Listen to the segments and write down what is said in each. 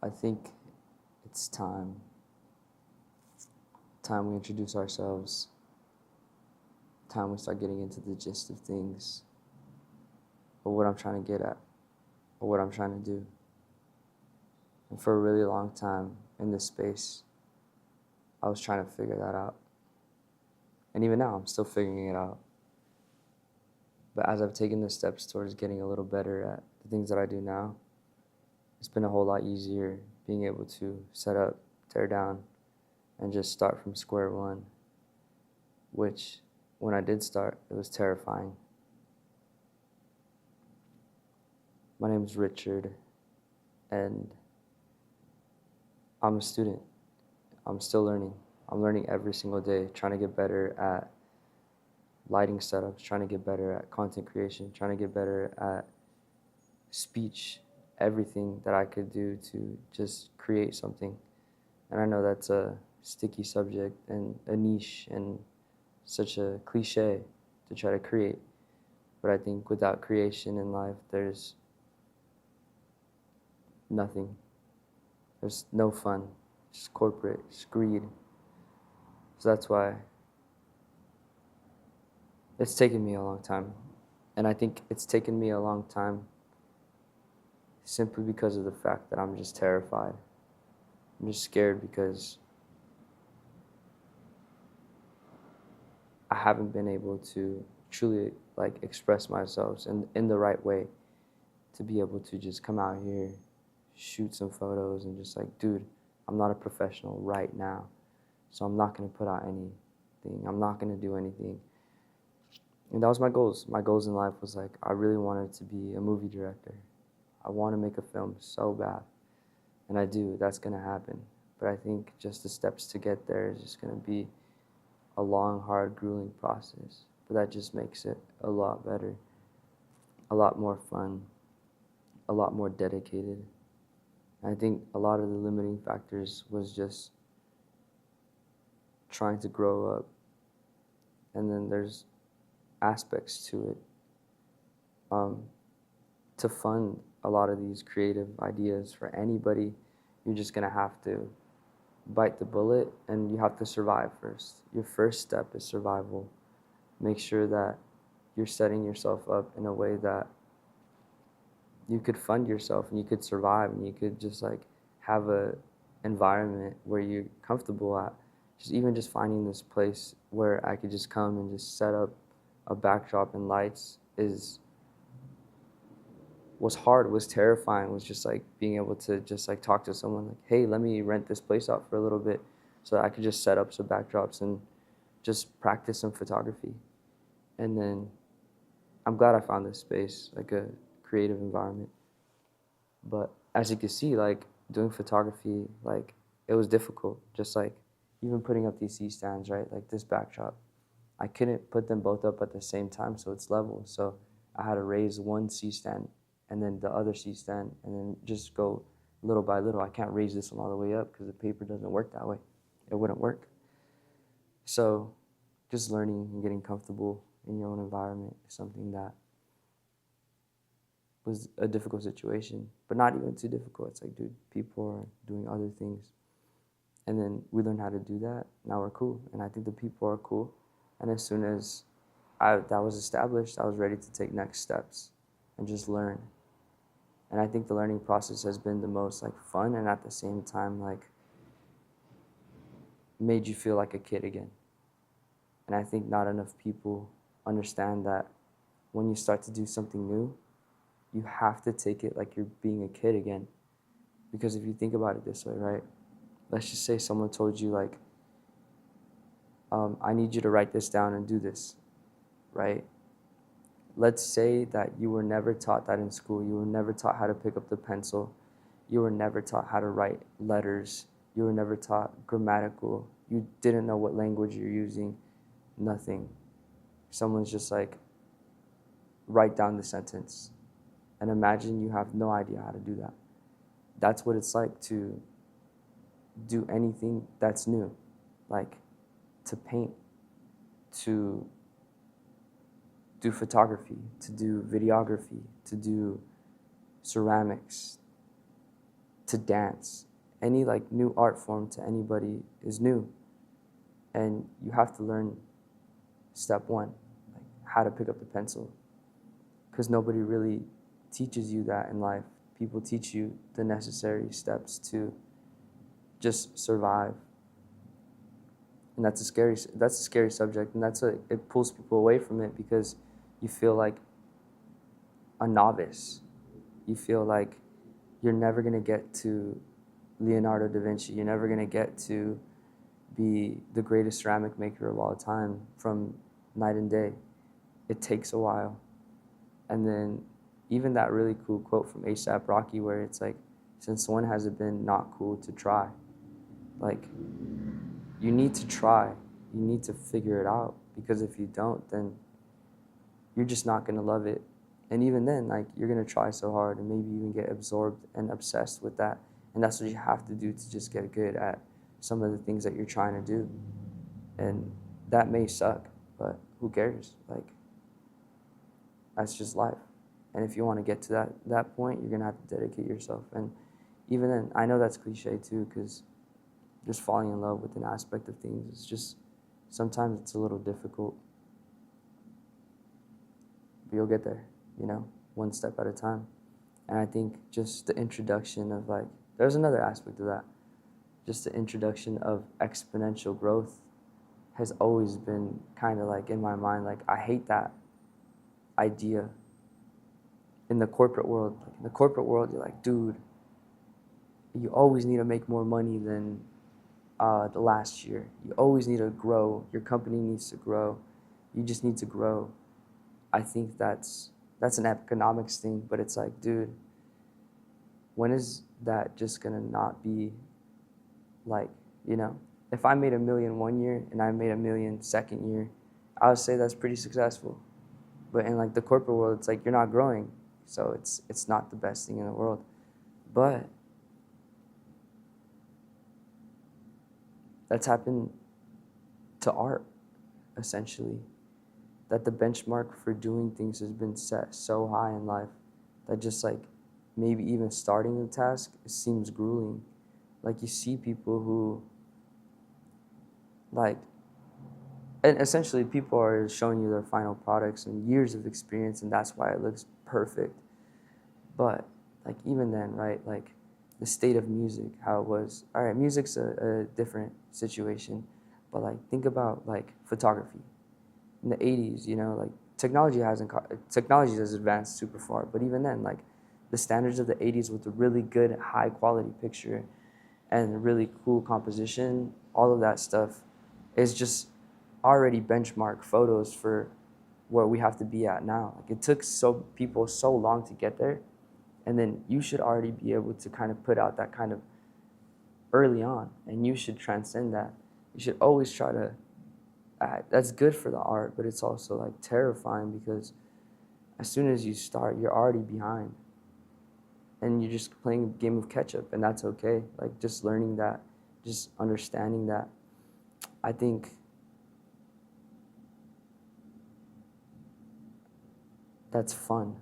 I think it's time we introduce ourselves, time we start getting into the gist of things, or what I'm trying to get at, or what I'm trying to do. And for a really long time in this space, I was trying to figure that out. And even now, I'm still figuring it out. But as I've taken the steps towards getting a little better at the things that I do now, it's been a whole lot easier being able to set up, tear down, and just start from square one, which when I did start, it was terrifying. My name is Richard, and I'm a student. I'm still learning. I'm learning every single day, trying to get better at lighting setups, trying to get better at content creation, trying to get better at speech, everything that I could do to just create something. And I know that's a sticky subject and a niche and such a cliche to try to create. But I think without creation in life, there's nothing. There's no fun, just corporate, just greed. So that's why it's taken me a long time. And I think it's taken me a long time simply because of the fact that I'm just terrified. I'm just scared because I haven't been able to truly express myself in the right way to be able to just come out here, shoot some photos and just dude, I'm not a professional right now. So I'm not gonna put out anything. I'm not gonna do anything. And that was my goals. My goals in life was I really wanted to be a movie director. I want to make a film so bad. And I do. That's going to happen. But I think just the steps to get there is just going to be a long, hard, grueling process. But that just makes it a lot better, a lot more fun, a lot more dedicated. And I think a lot of the limiting factors was just trying to grow up. And then there's aspects to it. To fund a lot of these creative ideas for anybody, you're just gonna have to bite the bullet and you have to survive first. Your first step is survival. Make sure that you're setting yourself up in a way that you could fund yourself and you could survive and you could just have a environment where you're comfortable at. Just finding this place where I could just come and just set up a backdrop and lights was hard, was terrifying, was just being able to just talk to someone hey, let me rent this place out for a little bit so that I could just set up some backdrops and just practice some photography. And then I'm glad I found this space, a creative environment. But as you can see, doing photography, it was difficult. Just even putting up these C stands, right? Like this backdrop. I couldn't put them both up at the same time so it's level. So I had to raise one C stand and then the other C stand and then just go little by little. I can't raise this one all the way up because the paper doesn't work that way. It wouldn't work. So just learning and getting comfortable in your own environment is something that was a difficult situation, but not even too difficult. It's dude, people are doing other things. And then we learned how to do that. Now we're cool. And I think the people are cool. And as soon as that was established, I was ready to take next steps and just learn. And I think the learning process has been the most fun and at the same time made you feel like a kid again. And I think not enough people understand that when you start to do something new, you have to take it like you're being a kid again. Because if you think about it this way, right? Let's just say someone told you I need you to write this down and do this, right? Let's say that you were never taught that in school. You were never taught how to pick up the pencil. You were never taught how to write letters. You were never taught grammatical. You didn't know what language you're using. Nothing. Someone's just write down the sentence. And imagine you have no idea how to do that. That's what it's like to do anything that's new. To paint, to do photography, to do videography, to do ceramics, to dance. Any like new art form to anybody is new. And you have to learn step one, like how to pick up the pencil. Because nobody really teaches you that in life. People teach you the necessary steps to just survive. And that's a scary subject, and it pulls people away from it because you feel like a novice. You feel like you're never gonna get to Leonardo da Vinci. You're never gonna get to be the greatest ceramic maker of all time from night and day. It takes a while. And then even that really cool quote from A$AP Rocky where it's like, since when has it been not cool to try? Like, you need to try. You need to figure it out, because if you don't, then you're just not gonna love it. And even then, like, you're gonna try so hard and maybe even get absorbed and obsessed with that. And that's what you have to do to just get good at some of the things that you're trying to do. And that may suck, but who cares? Like, that's just life. And if you want to get to that point, you're gonna have to dedicate yourself. And even then, I know that's cliche too, because just falling in love with an aspect of things is just, sometimes it's a little difficult. But you'll get there, you know, one step at a time. And I think just the introduction of like, there's another aspect of that. Just the introduction of exponential growth has always been kind of like in my mind. Like, I hate that idea. In the corporate world, you're like, dude, you always need to make more money than the last year. You always need to grow. Your company needs to grow. You just need to grow. I think that's an economics thing, but it's like, dude, when is that just gonna not be like, you know? If I made $1 million one year and I made $1 million second year, I would say that's pretty successful. But in like the corporate world, it's like you're not growing, so it's not the best thing in the world. But that's happened to art, essentially. That the benchmark for doing things has been set so high in life that just like maybe even starting the task, it seems grueling. Like, you see people who like, and essentially people are showing you their final products and years of experience, and that's why it looks perfect. But like, even then, right, like the state of music, how it was, all right, music's a different situation, but like, think about like photography in the 80s, you know, like technology has advanced super far, but even then, like the standards of the 80s with a really good high quality picture and really cool composition, all of that stuff is just already benchmark photos for where we have to be at now. Like, it took people so long to get there, and then you should already be able to kind of put out that kind of early on, and you should transcend that. You should always try to, that's good for the art, but it's also like terrifying, because as soon as you start, you're already behind. And you're just playing a game of catch up, and that's okay. Like, just learning that, just understanding that. I think that's fun.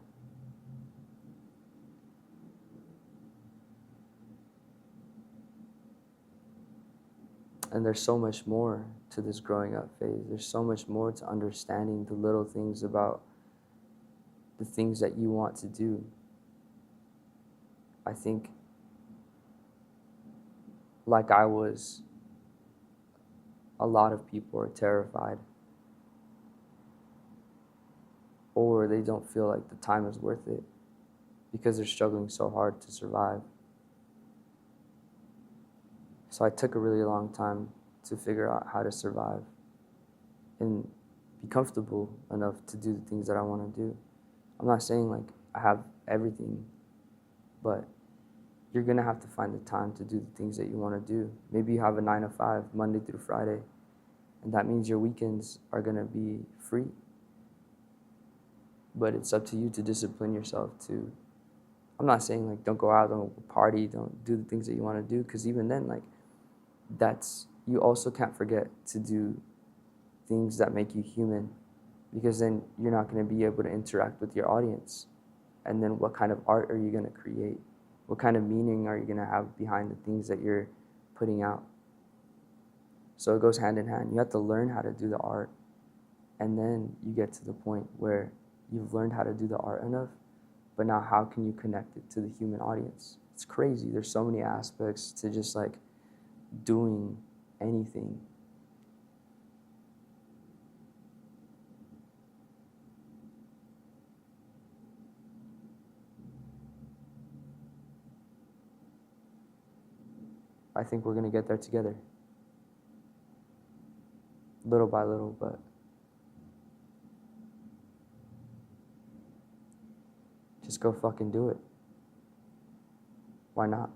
And there's so much more to this growing up phase. There's so much more to understanding the little things about the things that you want to do. I think, like I was, a lot of people are terrified, or they don't feel like the time is worth it because they're struggling so hard to survive. So I took a really long time to figure out how to survive and be comfortable enough to do the things that I want to do. I'm not saying like I have everything, but you're gonna have to find the time to do the things that you want to do. Maybe you have a 9 to 5, Monday through Friday, and that means your weekends are gonna be free. But it's up to you to discipline yourself to, I'm not saying like don't go out, don't party, don't do the things that you want to do, because even then, like, you also can't forget to do things that make you human, because then you're not going to be able to interact with your audience. And then what kind of art are you going to create? What kind of meaning are you going to have behind the things that you're putting out? So it goes hand in hand. You have to learn how to do the art, and then you get to the point where you've learned how to do the art enough, but now how can you connect it to the human audience? It's crazy. There's so many aspects to just like doing anything. I think we're going to get there together. Little by little, but just go fucking do it. Why not?